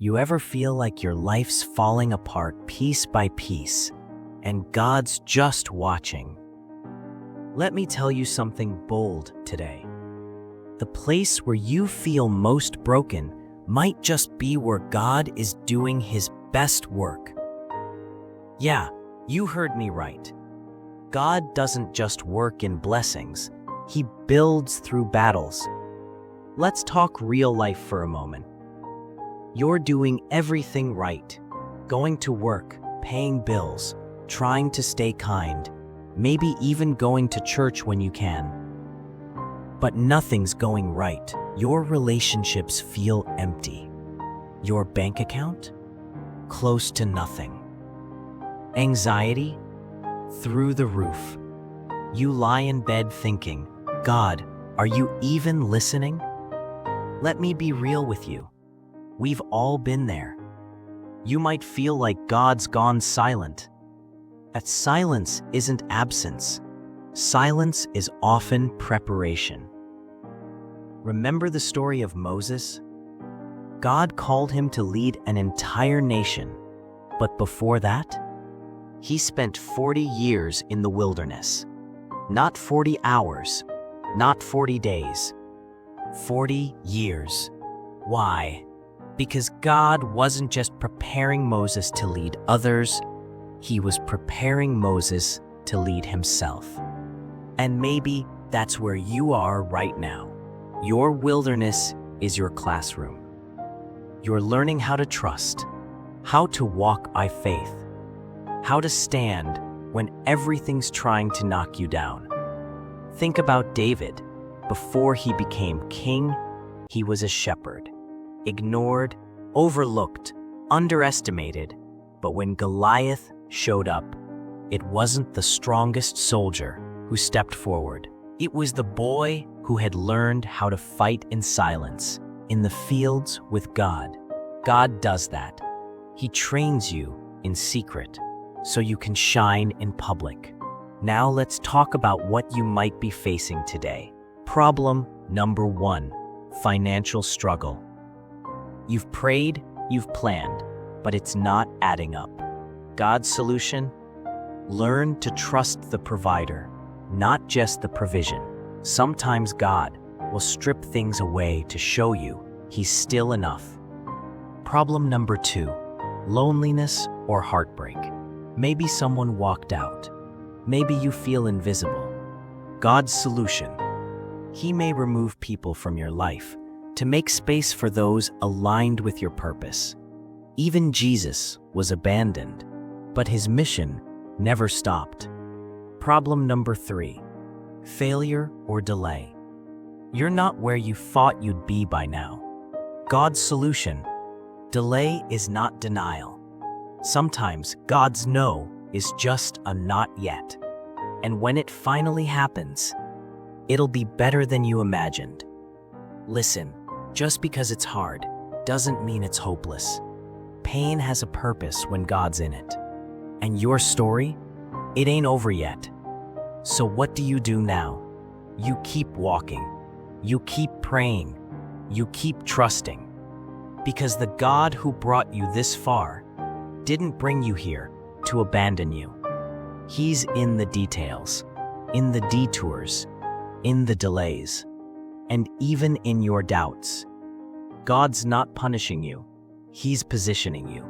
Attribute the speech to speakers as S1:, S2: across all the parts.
S1: You ever feel like your life's falling apart piece by piece, and God's just watching? Let me tell you something bold today. The place where you feel most broken might just be where God is doing His best work. Yeah, you heard me right. God doesn't just work in blessings, He builds through battles. Let's talk real life for a moment. You're doing everything right. Going to work, paying bills, trying to stay kind, maybe even going to church when you can. But nothing's going right. Your relationships feel empty. Your bank account? Close to nothing. Anxiety? Through the roof. You lie in bed thinking, God, are you even listening? Let me be real with you. We've all been there. You might feel like God's gone silent. That silence isn't absence. Silence is often preparation. Remember the story of Moses? God called him to lead an entire nation, but before that, he spent 40 years in the wilderness. Not 40 hours, not 40 days, 40 years. Why? Because God wasn't just preparing Moses to lead others, He was preparing Moses to lead himself. And maybe that's where you are right now. Your wilderness is your classroom. You're learning how to trust, how to walk by faith, how to stand when everything's trying to knock you down. Think about David. Before he became king, he was a shepherd. Ignored, overlooked, underestimated. But when Goliath showed up, it wasn't the strongest soldier who stepped forward. It was the boy who had learned how to fight in silence, in the fields with God. God does that. He trains you in secret so you can shine in public. Now let's talk about what you might be facing today. Problem number 1, financial struggle. You've prayed, you've planned, but it's not adding up. God's solution? Learn to trust the provider, not just the provision. Sometimes God will strip things away to show you He's still enough. Problem number 2, loneliness or heartbreak. Maybe someone walked out. Maybe you feel invisible. God's solution? He may remove people from your life to make space for those aligned with your purpose. Even Jesus was abandoned, but His mission never stopped. Problem number 3, failure or delay. You're not where you thought you'd be by now. God's solution? Delay is not denial. Sometimes God's no is just a not yet. And when it finally happens, it'll be better than you imagined. Listen, just because it's hard doesn't mean it's hopeless. Pain has a purpose when God's in it. And your story? It ain't over yet. So what do you do now? You keep walking. You keep praying. You keep trusting. Because the God who brought you this far didn't bring you here to abandon you. He's in the details, in the detours, in the delays, and even in your doubts. God's not punishing you. He's positioning you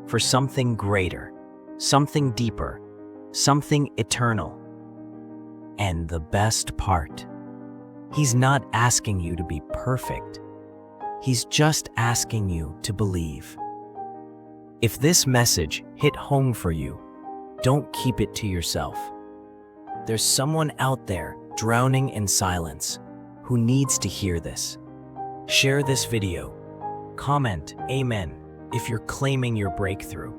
S1: for something greater, something deeper, something eternal. And the best part, He's not asking you to be perfect. He's just asking you to believe. If this message hit home for you, don't keep it to yourself. There's someone out there drowning in silence who needs to hear this. Share this video. Comment Amen if you're claiming your breakthrough.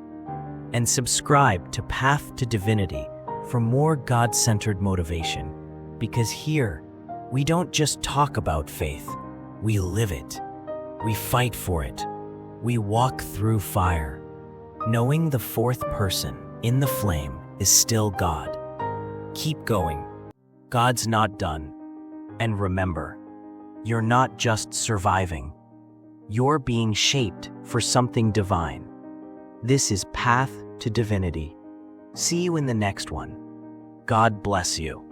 S1: And subscribe to Path to Divinity for more God-centered motivation. Because here, we don't just talk about faith, we live it. We fight for it. We walk through fire, knowing the fourth person in the flame is still God. Keep going. God's not done. And remember, you're not just surviving. You're being shaped for something divine. This is Path to Divinity. See you in the next one. God bless you.